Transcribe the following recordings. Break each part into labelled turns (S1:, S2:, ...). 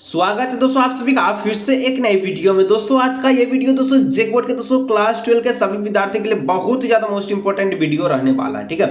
S1: स्वागत है दोस्तों आप सभी का फिर से एक नई वीडियो में। दोस्तों आज का ये वीडियो दोस्तों जेक बोर्ड के दोस्तों क्लास 12 के सभी विद्यार्थियों के लिए बहुत ही ज्यादा मोस्ट इंपोर्टेंट वीडियो रहने वाला है, ठीक है।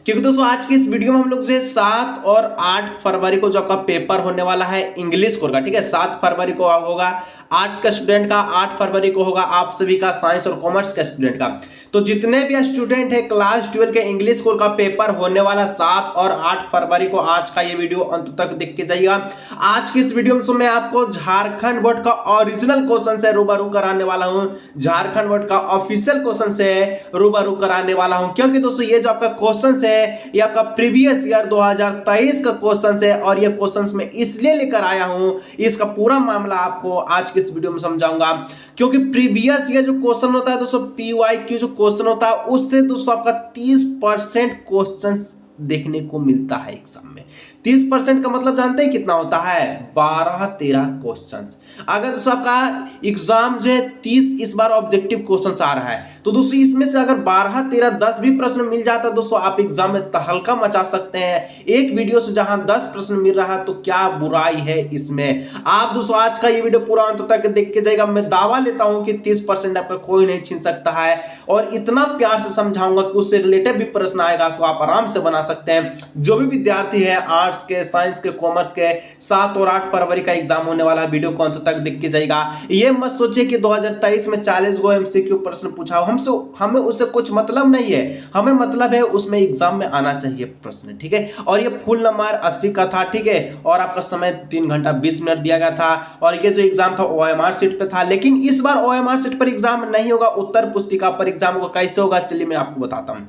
S1: क्योंकि दोस्तों आज की इस वीडियो में हम लोग जो 7 और 8 फरवरी को जो आपका पेपर होने वाला है इंग्लिश कोर का, ठीक है। 7 फरवरी को होगा आर्ट्स का स्टूडेंट का, 8 फरवरी को होगा आप सभी का साइंस और कॉमर्स का स्टूडेंट का। तो जितने भी स्टूडेंट है क्लास 12 के इंग्लिश कोर का पेपर होने वाला 7 और 8 फरवरी को, आज का ये वीडियो अंत तक देख के जाइएगा। आज की इस वीडियो में मैं आपको झारखंड बोर्ड का ओरिजिनल क्वेश्चन से रूबरू कराने वाला हूं, झारखंड बोर्ड का ऑफिशियल क्वेश्चन से रूबरू कराने वाला हूं। क्योंकि दोस्तों ये जो आपका क्वेश्चन है ये आपका प्रीवियस ईयर 2023 का क्वेश्चन है और ये क्वेश्चन मैं इसलिए लेकर आया हूं, इसका पूरा मामला आपको आज के इस वीडियो में समझाऊंगा। क्योंकि प्रीवियस ईयर जो क्वेश्चन होता है दोस्तों, PYQ जो क्वेश्चन होता है उससे दोस्तों आपका 30% क्वेश्चन देखने को मिलता है एग्जाम में। 30% का मतलब जानते हैं कितना होता है? 12-13 क्वेश्चंस। अगर दोस्तों आपका एग्जाम जो है 30 इस बार ऑब्जेक्टिव क्वेश्चंस आ रहा है, तो दोस्तों इसमें से अगर 12-13 10 भी प्रश्न मिल जाता है दोस्तों, आप एग्जाम में तहलका मचा सकते हैं। एक वीडियो से जहां 10 प्रश्न मिल रहा है तो क्या बुराई है इसमें। आप दोस्तों आज का ये वीडियो पूरा अंत तक देख के जाएगा। मैं दावा लेता हूं कि 30% आपका कोई नहीं छीन सकता है और इतना प्यार से समझाऊंगा कि उससे रिलेटेड भी प्रश्न आएगा तो आप आराम से बना सकते हैं। जो भी विद्यार्थी है आर्ट्स के, साइंस के, कॉमर्स के, 7 और 8 फरवरी का एग्जाम होने वाला है, वीडियो को अंत तक देख के जाएगा। ये मत सोचिए कि 2023 में 40 गो MCQ प्रश्न पूछा हो, हमें उससे कुछ मतलब नहीं है। हमें मतलब है उसमें एग्जाम में आना चाहिए प्रश्न, ठीक है। और ये फुल नंबर 80 का था, ठीक है। और आपका समय 3 घंटा 20 मिनट दिया गया था और ये जो एग्जाम था OMR सीट पे था। लेकिन इस बार OMR सीट पर एग्जाम नहीं होगा, उत्तर पुस्तिका पर एग्जाम होगा। कैसे होगा चलिए मैं आपको बताता हूं।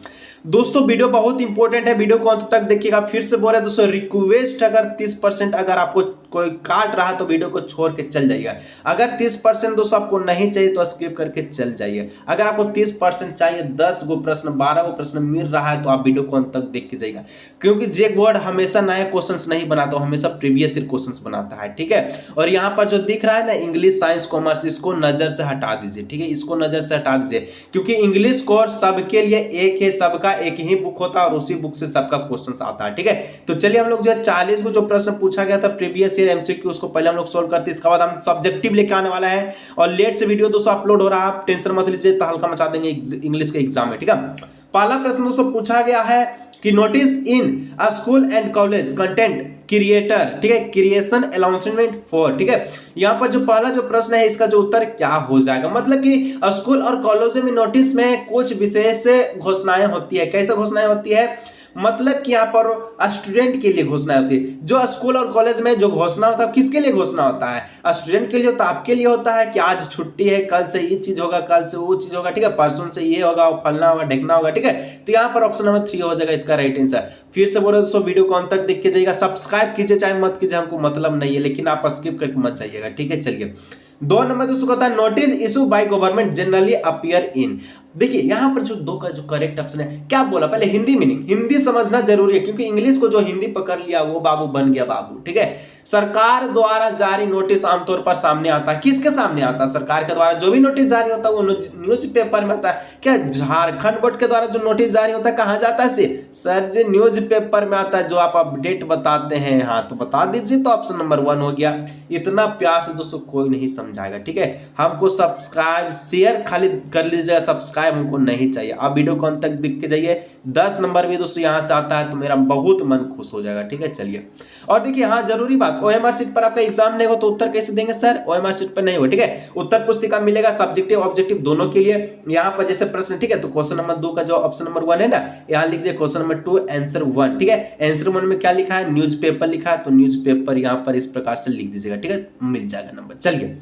S1: दोस्तों वीडियो बहुत इंपॉर्टेंट है, वीडियो को अंत तक देखिएगा। फिर से बोल रहे दोस्तों, रिक्वेस्ट अगर 30% अगर आपको कोई काट रहा तो वीडियो को छोड़ के चल जाइएगा। अगर 30% दोस्तों आपको नहीं चाहिए तो स्किप करके चल जाइए। अगर आपको 30% चाहिए, 10 गो प्रश्न 12 गो प्रश्न मिल रहा है तो आप वीडियो को अंत तक देख के जाइएगा। क्योंकि जेक बोर्ड हमेशा नए क्वेश्चंस नहीं बनाता, हमेशा प्रीवियस ईयर क्वेश्चंस बनाता है, ठीक है। और यहाँ पर जो दिख रहा है ना इंग्लिश, साइंस, कॉमर्स, इसको नजर से हटा दीजिए, ठीक है। इसको नजर से हटा दीजिए क्योंकि इंग्लिश कोर्स सबके लिए एक है, सबका एक ही बुक होता है और उसी बुक से सबका क्वेश्चन आता है, ठीक है। तो चलिए हम लोग जो 40 को जो प्रश्न पूछा गया था प्रीवियस ईयर MCQ, उसको पहले हम लोग सोल्व करते हैं। इसके बाद हम सब्जेक्टिव लेके आने वाला है और लेट से वीडियो दोस्तों अपलोड हो रहा है, आप टेंशन मत लीजिए, तहलका मचा देंगे इंग्लिश के एग्जाम में, ठीक है। पहला प्रश्न दोस्तों पूछा गया है कि notice in a school and college content creator, ठीक है, क्रिएशन अनाउंसमेंट फॉर, ठीक है। यहाँ पर जो पहला जो प्रश्न है इसका जो उत्तर क्या हो जाएगा? मतलब कि स्कूल और कॉलेजों में नोटिस में कुछ विशेष घोषणाएं होती है। कैसे घोषणाएं होती है? मतलब कि यहाँ पर स्टूडेंट के लिए घोषणा होती है। जो स्कूल और कॉलेज में जो घोषणा होता है किसके लिए घोषणा होता है? स्टूडेंट के लिए होता है, आपके लिए होता है कि आज छुट्टी है, कल से ये चीज होगा, कल से वो चीज होगा, ठीक है। परसों से ये होगा, फलना होगा, ढेकना होगा, ठीक है। तो यहाँ पर ऑप्शन नंबर 3 हो जाएगा इसका राइट आंसर। फिर से बोलो दोस्तों, वीडियो को अंत तक देख के जाइएगा। सब्सक्राइब कीजिए चाहे मत कीजिए, हमको मतलब नहीं है, लेकिन आप स्किप करके मत जाइएगा, ठीक है। चलिए 2 नंबर दोस्तों कहता है notice issue by government generally appear in. देखिए यहाँ पर जो 2 का जो करेक्ट ऑप्शन है, क्या बोला पहले हिंदी मीनिंग, हिंदी समझना जरूरी है क्योंकि इंग्लिश को जो हिंदी पकड़ लिया वो बाबू बन गया बाबू, ठीक है। सरकार द्वारा जारी नोटिस आमतौर पर सामने आता है, किसके सामने आता है? सरकार के द्वारा जो भी नोटिस जारी होता है वो न्यूज पेपर में आता है। क्या झारखंड बोर्ड के द्वारा जो नोटिस जारी होता है कहाँ जाता है? सर जी न्यूज पेपर में आता है, जो आप अपडेट बताते हैं। हाँ तो बता दीजिए, तो ऑप्शन नंबर 1 हो गया। इतना प्यार से दोस्तों कोई नहीं समझाएगा, ठीक है। हमको सब्सक्राइब शेयर खाली कर लीजिएगा, सब्सक्राइब हमको नहीं चाहिए। आप वीडियो को अंत तक देख के जाइए। 10 नंबर भी दोस्तों यहाँ से आता है तो मेरा बहुत मन खुश हो जाएगा, ठीक है। चलिए और देखिए, हाँ जरूरी बात, OMR सीट पर आपका एग्जाम नहीं हो तो उत्तर कैसे देंगे सर? OMR सीट पर नहीं हो, ठीक है। उत्तर पुस्तिका मिलेगा सब्जेक्टिव ऑब्जेक्टिव दोनों के लिए। यहाँ पर जैसे प्रश्न, ठीक है, तो क्वेश्चन नंबर 2 का जो ऑप्शन नंबर 1 है ना, यहाँ लिख दीजिए क्वेश्चन नंबर 2 आंसर 1, ठीक है। आंसर 1 में क्या लिखा है? न्यूज पेपर लिखा है, तो न्यूज पेपर यहाँ पर इस प्रकार से लिख दीजिएगा, ठीक है, मिल जाएगा नंबर। चलिए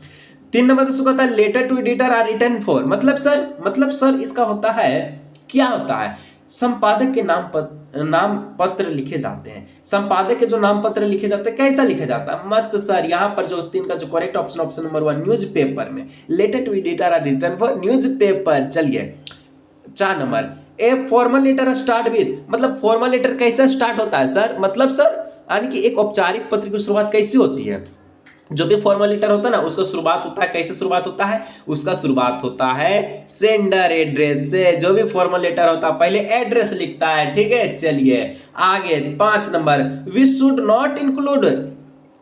S1: 3 नंबर दोस्तों कहता है letter to editor are written for. मतलब सर इसका होता है, क्या होता है? संपादक के नाम पत्र लिखे जाते हैं। संपादक के जो नाम पत्र लिखे जाते हैं कैसा लिखा जाता है? मस्त सर। यहाँ पर जो 3 का जो correct option, option number 1 newspaper में, letter to editor are written for newspaper. चलिए 4 number a formal letter start with, मतलब फॉर्मल लेटर कैसे स्टार्ट होता है सर? मतलब सर यानी कि एक औपचारिक पत्र की शुरुआत कैसी होती है? जो भी फॉर्मल लेटर होता है ना उसका शुरुआत होता है, कैसे शुरुआत होता है? उसका शुरुआत होता है सेंडर एड्रेस से। जो भी फॉर्मल लेटर होता है पहले एड्रेस लिखता है, ठीक है। चलिए आगे 5 number, we should not include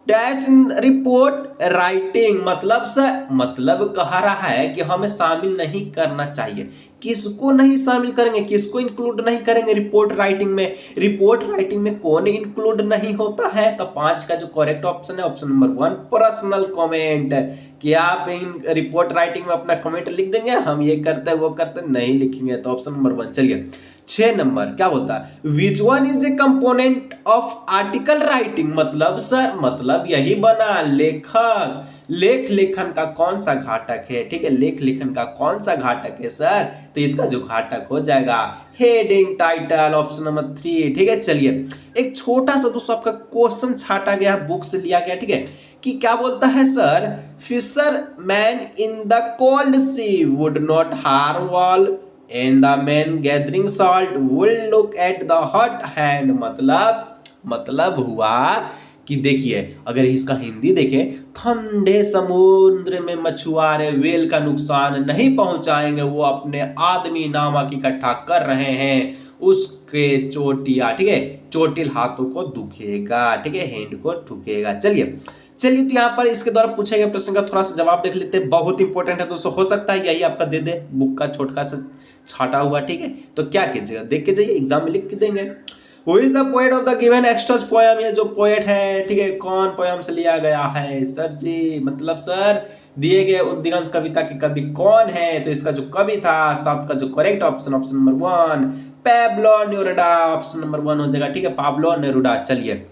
S1: dash in report writing, मतलब सर मतलब कह रहा है कि हमें शामिल नहीं करना चाहिए। किसको नहीं शामिल करेंगे, किसको इंक्लूड नहीं करेंगे रिपोर्ट राइटिंग में? रिपोर्ट राइटिंग में कौन इंक्लूड नहीं होता है? तो 5 का जो करेक्ट ऑप्शन है ऑप्शन नंबर 1 पर्सनल कमेंट। कि आप इन रिपोर्ट राइटिंग में अपना कमेंट लिख देंगे, हम ये करते हैं वो करते हैं, नहीं लिखेंगे, तो ऑप्शन नंबर 1। चलिए 6 नंबर क्या बोलता है, which one is a component of article writing, मतलब सर मतलब यही बना लेखक, लेख लेखन का कौन सा घटक है? ठीक है, लेख लेखन का कौन सा घटक है सर? तो इसका जो घटक हो जाएगा हेडिंग टाइटल, ऑप्शन नंबर 3। ठीक है, चलिए एक छोटा सा दोस्तों आपका क्वेश्चन छाटा गया, बुक से लिया गया, ठीक है, कि क्या बोलता है sir, fisherman in the cold sea would not harm whale and the man gathering salt will look at the hot hand, मतलब हुआ कि देखिए अगर इसका हिंदी देखें, ठंडे समुद्र में मछुआरे वेल का नुकसान नहीं पहुंचाएंगे, वो अपने आदमी नामक इकट्ठा कर रहे हैं, उसके चोटिया, ठीक है, चोटिल हाथों को दुखेगा, ठीक है, हैंड को ठुकेगा। चलिए तो यहाँ पर इसके द्वारा पूछे गए प्रश्न का थोड़ा सा जवाब देख लेते हैं, बहुत इंपॉर्टेंट है दोस्तों, हो सकता है यही आपका दे दे बुक का छोटका सा छाटा हुआ, ठीक है, तो क्या कीजिएगा देख के जाइए, एग्जाम में लिख के देंगे। Who is the poet of the given extras poem, ये जो पोएट है, ठीक है, कौन पोएम से लिया गया है सर जी? मतलब सर दिए गए उद्दीगंश कविता के कवि कौन है? तो इसका जो कवि था 7 का जो correct option option number 1 Pablo Neruda, option number 1 हो जाएगा, ठीक है, पाब्लो नेरुडा। चलिए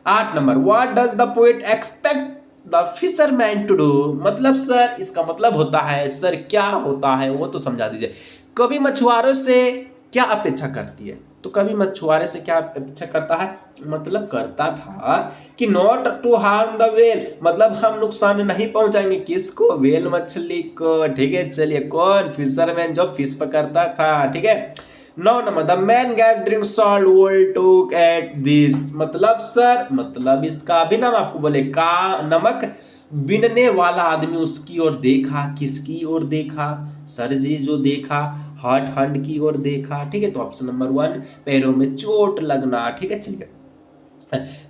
S1: 8 number, what does the poet expect the fisherman to do, मतलब सर इसका मतलब होता है सर क्या होता है वो तो समझा दीजिए। कवि मछुआरों से क्या अपेक्षा करती है? तो कभी मछुआरे से क्या अपेक्षा करता है? मतलब करता था कि not to harm the whale, मतलब हम नुकसान नहीं पहुंचाएंगे, किसको? वेल मछली को, ठीक है, चलिए कौन? फिशरमैन जो फिश पकड़ता था, ठीक है। 9 number, the man gathering salt will took at this, मतलब सर मतलब इसका भी नाम आपको बोले का नमक बिनने वाला आदमी उसकी ओर देखा, किसकी ओर देखा सर जी? जो देखा हॉट हंड की ओर देखा, ठीक है, तो ऑप्शन नंबर 1 पैरों में चोट लगना, ठीक है। चलिए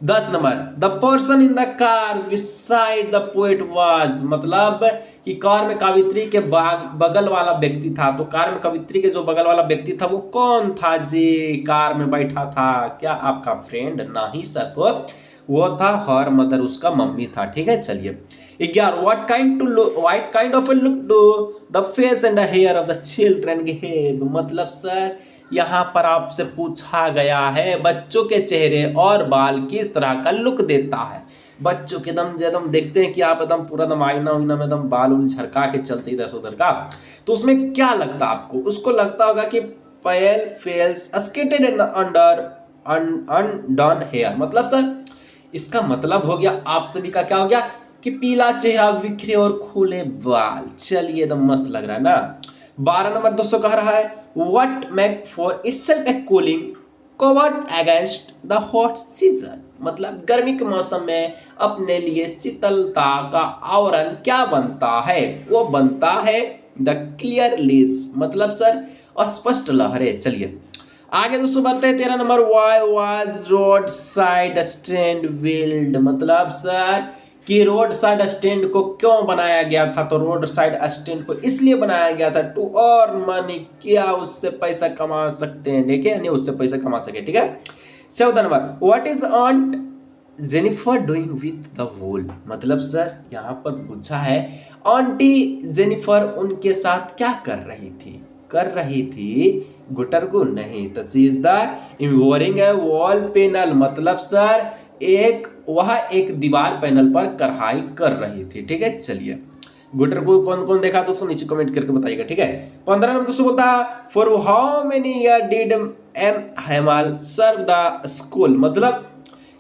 S1: 10 number, the person in the car beside the poet was, मतलब कि कार में कवित्री के बगल वाला व्यक्ति था, तो कार में कवित्री के जो बगल वाला व्यक्ति था वो कौन था जी? कार में बैठा था क्या आपका फ्रेंड? नहीं सर, तो वो था हर मदर, उसका मम्मी था, ठीक है। चलिए 11, what kind of a look do the face and the hair of the children give, मतलब सर यहाँ पर आपसे पूछा गया है बच्चों के चेहरे और बाल किस तरह का लुक देता है। बच्चों के एकदम देखते हैं कि आप एकदम पूरा एकदम आईना उईना में एकदम बाल उल झरका के चलते इधर से उधर का, तो उसमें क्या लगता है आपको? उसको लगता होगा कि pale fails skated and under undone hair, मतलब सर इसका मतलब हो गया आप सभी का क्या हो गया कि पीला चेहरा, बिखरे और खुले बाल। चलिए एकदम मस्त लग रहा है ना। 12 नंबर दोस्तों कह रहा है what make for itself A cooling covered against the hot season, मतलब गर्मी के मौसम में अपने लिए शीतलता का आवरण क्या बनता है? वो बनता है द क्लियर लीज, मतलब सर स्पष्ट लहरें। चलिए आगे दोस्तों बढ़ते हैं 13 number, why was road side stand build, मतलब सर कि रोड साइड स्टैंड को क्यों बनाया गया था? तो रोड साइड स्टैंड को इसलिए बनाया गया था टू अर्न मनी, क्या उससे पैसा कमा सकते हैं, देखिए यानी उससे पैसा कमा सके, ठीक है। 14 number, what is aunt Jennifer doing with the wool, मतलब सर यहाँ पर पूछा है आंटी जेनिफर उनके साथ क्या कर रही थी गुटरगु नहीं, तो she is the embroidering a wall panel, मतलब सर वह एक दीवार पैनल पर कढ़ाई कर रही थी, ठीक है। चलिए गुटरगु कौन कौन देखा तो उसको नीचे कमेंट करके बताइएगा, ठीक है। 15 नंबर दोस्तों बोलता for how many year did M Hamel serve the school, मतलब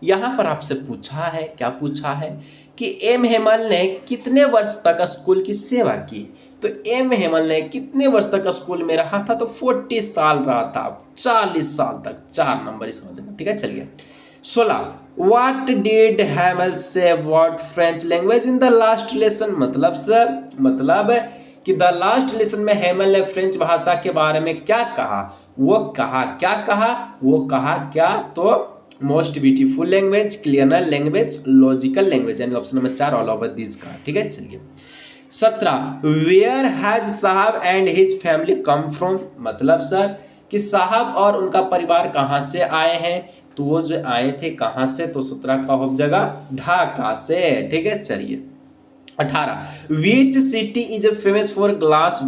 S1: यहाँ पर आपसे पूछा है, क्या पूछा है कि एम हेमल ने कितने वर्ष तक स्कूल की सेवा की? तो एम हेमल ने कितने वर्ष तक स्कूल में रहा था? तो 40 साल रहा था, 40 साल तक, 4 नंबर इसका हो जाएगा, ठीक है। चलिए 16, what did Hamel say about French language in the last lesson, मतलब सर मतलब कि द लास्ट लेसन में हेमल ने फ्रेंच भाषा के बारे में क्या कहा? वो कहा क्या? तो most beautiful language, clear language, logical language, यानी option number 4 all over this का। ठीक है, चलिए 17 where has Saheb and his family come from, मतलब सर कि साहब और उनका परिवार कहाँ से आए हैं, तो वो जो आए थे कहाँ से, तो 17 का हो जाएगा ढाका से। ठीक है, चलिए 18 which city is famous for glass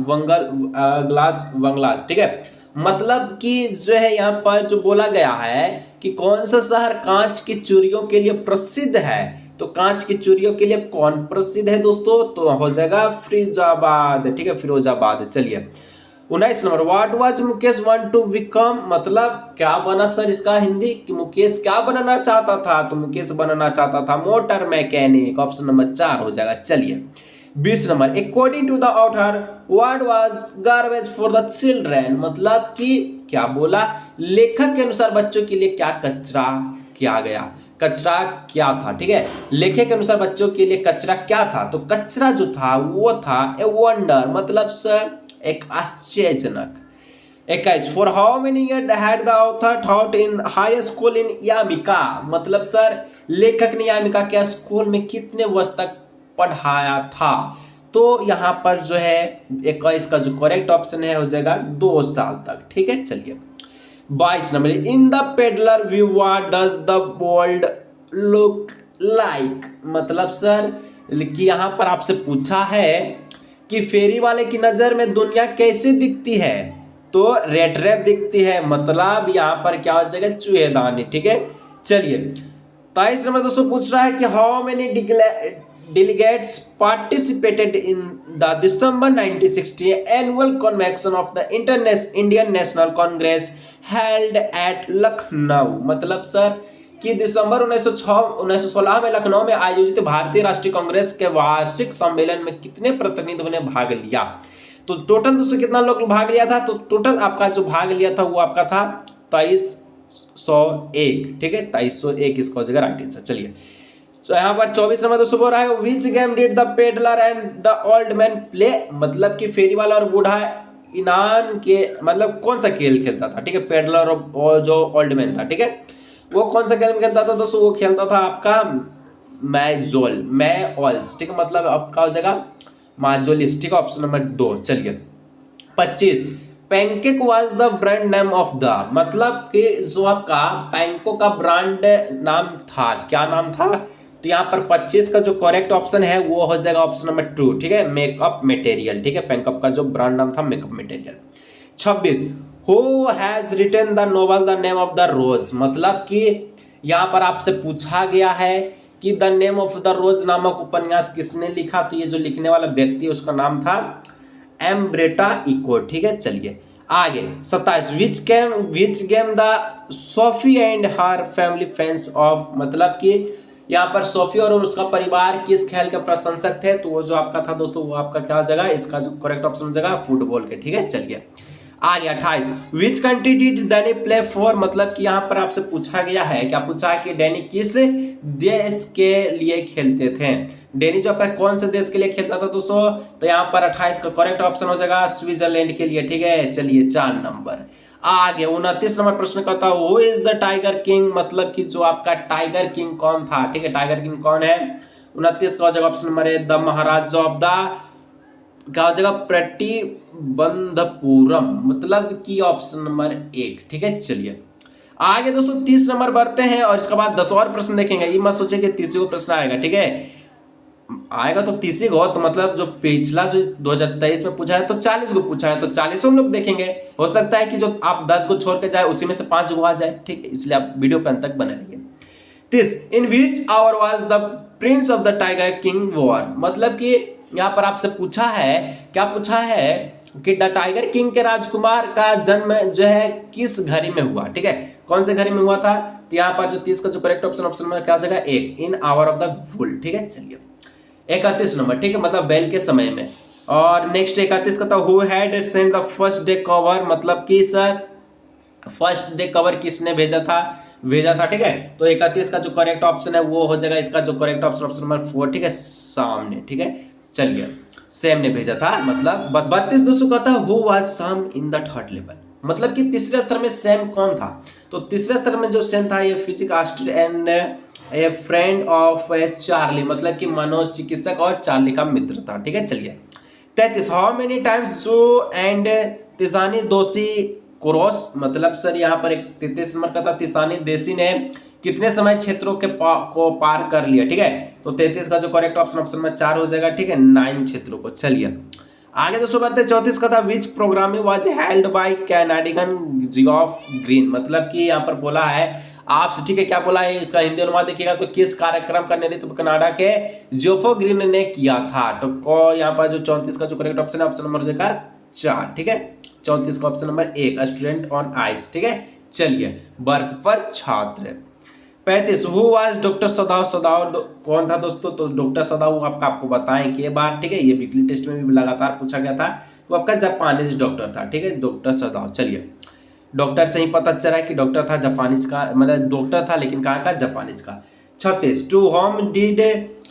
S1: bangles. ठीक है, मतलब कि जो है यहाँ पर जो बोला गया है कि कौन सा शहर कांच की चूड़ियों के लिए प्रसिद्ध है, तो कांच की चूड़ियों के लिए कौन प्रसिद्ध है दोस्तों, तो हो जाएगा फिरोजाबाद। ठीक है, फिरोजाबाद। चलिए 19 number what was Mukesh want to become, मतलब क्या बना सर इसका हिंदी, कि मुकेश क्या बनना चाहता था, तो मुकेश बनना चाहता था मोटर मैकेनिक, ऑप्शन नंबर 4 हो जाएगा। चलिए 20 number according to the author what was garbage for the children, मतलब कि क्या बोला, लेखक के अनुसार बच्चों के लिए क्या कचरा किया गया, कचरा क्या था। ठीक है, लेखक के अनुसार बच्चों के लिए कचरा क्या था, तो कचरा जो था वो था ए वंडर, मतलब सर एक आश्चर्यजनक। 21 for how many year had the author thought in high school in America, मतलब सर लेखक ने यामिका के स्कूल में कितने वर्ष तक पढ़ाया था, तो यहाँ पर जो है 21 का जो करेक्ट ऑप्शन है हो जाएगा 2 साल तक। ठीक है, चलिए 22 number in the peddler view what does the world look like, मतलब सर कि यहाँ पर आपसे पूछा है कि फेरी वाले की नजर में दुनिया कैसी दिखती है, तो रेड रेप दिखती है, मतलब यहाँ पर क्या हो जाएगा चूहेदानी। ठीक है, चलिए 23 नंबर दोस्तों पूछ रहा है कि how many delegates participated in the December 1960 annual convention of the Indian National Congress held at Lucknow, मतलब सर कि दिसंबर 1916 में लखनऊ में आयोजित भारतीय राष्ट्रीय कांग्रेस के वार्षिक सम्मेलन में कितने प्रतिनिधियों ने भाग लिया, तो टोटल दोस्तों कितना लोग भाग लिया था, तो टोटल आपका जो भाग लिया था वो आपका था 2301। ठीक है, 2301 इसका हो जाएगा राइट आंसर। चलिए तो यहाँ पर 24 नंबर दोस्तों बोल रहा है which game did the peddler and the old man play, मतलब कि फेरी वाला और बूढ़ा इनान के मतलब कौन सा खेल खेलता था। ठीक है, पेडलर और जो ओल्ड मैन था, ठीक है, वो कौन सा गेम खेलता था दोस्तों, वो खेलता था आपका मैओल्स। ठीक है, मतलब आपका हो जाएगा माजोलिस। ठीक है, ऑप्शन नंबर 2। चलिए 25 pancake was the brand name of the, मतलब कि जो आपका पैंको का ब्रांड नाम था, क्या नाम था, तो यहाँ पर 25 का जो करेक्ट ऑप्शन है वो हो जाएगा ऑप्शन नंबर 2। ठीक है, मेकअप मटेरियल। ठीक है, पैंकअप का जो ब्रांड नाम था makeup material. 26 who has written the novel the name of the rose, मतलब कि यहाँ पर आपसे पूछा गया है कि the name of the rose नामक उपन्यास किसने लिखा, तो ये जो लिखने वाला व्यक्ति है उसका नाम था एम्ब्रेटा इको। ठीक है, चलिए आगे 27 which game the Sophie and her family fans of, मतलब कि यहाँ पर सोफी और उसका परिवार किस खेल के प्रशंसक थे, तो वो जो आपका था दोस्तों वो आपका क्या हो जाएगा, इसका जो करेक्ट ऑप्शन हो जाएगा फुटबॉल के। ठीक है, चलिए आगे 28 which country did Danny play for, मतलब कि यहाँ पर आपसे पूछा गया है, क्या पूछा है कि डैनी किस देश के लिए खेलते थे, डैनी जो आपका कौन से देश के लिए खेलता था दोस्तों, तो यहाँ पर 28 का करेक्ट ऑप्शन हो जाएगा स्विट्जरलैंड के लिए। ठीक है, चलिए 4 नंबर आगे 29 नंबर प्रश्न का था who is the tiger king, मतलब कि जो आपका टाइगर किंग कौन था। ठीक है, टाइगर किंग कौन है, 29 का हो जाएगा option number 1 the Maharaj of the, क्या हो जाएगा प्रतिबंधपुरम, मतलब कि ऑप्शन नंबर 1। ठीक है, चलिए आगे दोस्तों 30 नंबर बढ़ते हैं और इसके बाद 10 और प्रश्न देखेंगे, ये मत सोचे कि 30 को प्रश्न आएगा। ठीक है, आएगा तो 30 को, तो मतलब जो पिछला जो 2023 में पूछा है तो 40 को पूछा है, तो 40 हम लोग देखेंगे। हो सकता है कि जो आप 10 को छोड़ के जाए उसी में से 5 को आ जाए। ठीक है, इसलिए आप वीडियो पे अंत तक बने रहिए। 30 in which hour was the prince of the tiger king war, मतलब कि यहाँ पर आपसे पूछा है, क्या पूछा है कि द टाइगर किंग के राजकुमार का जन्म जो है किस घड़ी में हुआ। ठीक है, कौन से घड़ी में हुआ था, तो यहाँ पर जो 30 का जो करेक्ट ऑप्शन में क्या हो जाएगा 1 in hour of the wool. ठीक है, चलिए 31 नंबर, ठीक है, मतलब बैल के समय में। और नेक्स्ट 31 का था who had send the first day cover, मतलब कि सर फर्स्ट डे कवर किसने भेजा था। ठीक है, तो 31 का जो करेक्ट ऑप्शन है वो हो जाएगा, इसका जो करेक्ट ऑप्शन नंबर 4। ठीक है, सामने। ठीक है, चलिए सैम ने भेजा था, मतलब 32 दोस्तों का था who was Sam in the third level, मतलब कि तीसरे स्तर में सैम कौन था? तो तीसरे स्तर में जो सैम था ये physic and a friend of Charlie, मतलब कि मनोचिकित्सक और चार्ली का मित्र था। ठीक है, चलिए 33 हाउ मेनी टाइम्स जो एंड तिजानी दोषी क्रॉस, मतलब सर यहाँ पर एक 33 नंबर का था, तिसानी देसी ने कितने समय क्षेत्रों के को पार कर लिया। ठीक है, तो 33 का जो करेक्ट ऑप्शन नंबर 4 हो जाएगा। ठीक है, 9 क्षेत्रों को। चलिए आगे दोस्तों बढ़ते 34 का था which programming was held by Canadian Geoff Green, मतलब कि यहाँ पर बोला है आपसे। ठीक है, क्या बोला है इसका हिंदी अनुवाद देखिएगा तो किस कार्यक्रम का नेतृत्व कनाडा के जियोफो ग्रीन ने किया था। तो को यहाँ पर जो 34 का जो करेक्ट ऑप्शन है ऑप्शन नंबर हो जाएगा 4। ठीक है, 34 का option number 1 student on ice. ठीक है, चलिए बर्फ पर छात्र। 35 हु वाज डॉक्टर सदाव, सदाव कौन था दोस्तों? तो डॉक्टर सदाव आपको बताएं कि बार। ठीक है, ये वीकली टेस्ट में भी लगातार पूछा गया था। तो आपका जापानीज डॉक्टर था। ठीक है, डॉक्टर सदाव। चलिए डॉक्टर से ही पता चला कि डॉक्टर था जापानीज का, मतलब डॉक्टर था लेकिन कहाँ का? जापानीज का। 36 टू होम डिड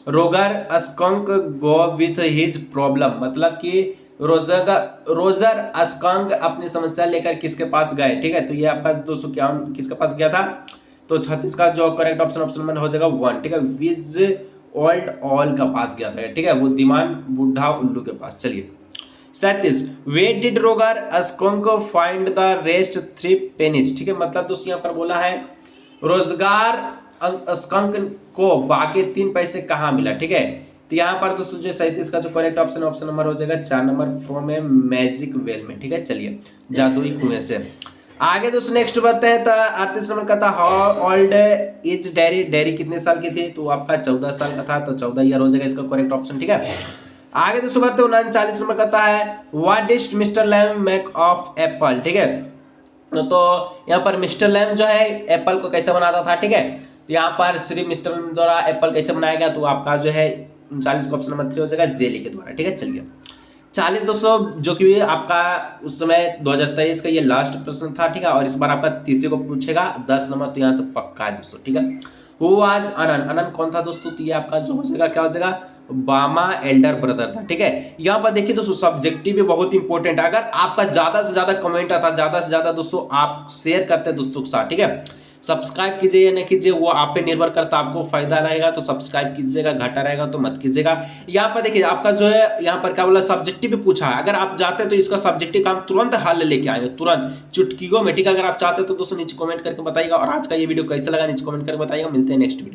S1: रोगर अस्कंक गो विथ हिज प्रॉब्लम, मतलब कि रोजर अस्कंक अपनी समस्या लेकर किसके पास गए? ठीक है, तो ये आपका दोस्तों क्या किसके पास गया था? तो 36 का जो करेक्ट ऑप्शन में हो जाएगा 1। ठीक है, विज ओल्ड ऑल का पास गया था। ठीक है, बुद्धिमान बूढ़ा उल्लू के पास। चलिए 37 वे डिड रोगर अस्कंक फाइंड द रेस्ट 3 पेनिस। ठीक है, मतलब दोस्तों यहाँ पर बोला है रोजगार अस्कंक को बाकी 3 पैसे कहाँ मिला। ठीक है, तो यहाँ पर दोस्तों जो 37 का जो करेक्ट ऑप्शन नंबर हो जाएगा 4 number from a magic well में। ठीक है, चलिए जादुई कुएं से। आगे दोस्तों नेक्स्ट बढ़ते हैं तो 38 नंबर का था how old is dairy, dairy कितने साल की थी? तो आपका 14 साल का था, तो 14 ईयर हो जाएगा इसका करेक्ट ऑप्शन। ठीक है, आगे दोस्तों बढ़ते हैं 39 नंबर का था है what did Mister Lamb make of apple. ठीक है, तो यहाँ पर मिस्टर लैम जो है एप्पल को कैसे बनाता था। ठीक है, तो यहाँ पर श्री मिस्टर लैम द्वारा एप्पल कैसे बनाया गया? तो आपका जो है 39 का ऑप्शन नंबर 3 हो जाएगा जेली के द्वारा। ठीक है, चलिए 40 दोस्तों जो कि आपका उस समय 2023 का ये लास्ट प्रश्न था। ठीक है, और इस बार आपका तीसरे को पूछेगा 10 नंबर, तो यहाँ से पक्का है दोस्तों। ठीक है, हु वाज अनन, अनन कौन था दोस्तों? तो ये आपका जो हो जाएगा क्या हो जाएगा? बामा एल्डर ब्रदर था। ठीक है, यहाँ पर देखिए दोस्तों सब्जेक्टिव भी बहुत इंपॉर्टेंट है। अगर आपका ज्यादा से ज्यादा कमेंट आता, ज्यादा से ज्यादा दोस्तों आप शेयर करते दोस्तों के साथ। ठीक है, सब्सक्राइब कीजिए या नहीं कीजिए वो आप पे निर्भर करता, आपको फायदा रहेगा तो सब्सक्राइब कीजिएगा, घाटा रहेगा तो मत कीजिएगा। यहाँ पर देखिए आपका जो है यहाँ पर क्या बोला सब्जेक्टिव भी पूछा है। अगर आप चाहते हैं तो इसका सब्जेक्टिव का हम तुरंत हल लेके आएंगे, तुरंत चुटकियों में। ठीक है, अगर आप चाहते हैं तो दोस्तों नीचे कमेंट करके बताइएगा। और आज का ये वीडियो कैसा लगा नीचे कमेंट करके बताइएगा। मिलते हैं नेक्स्ट वीडियो।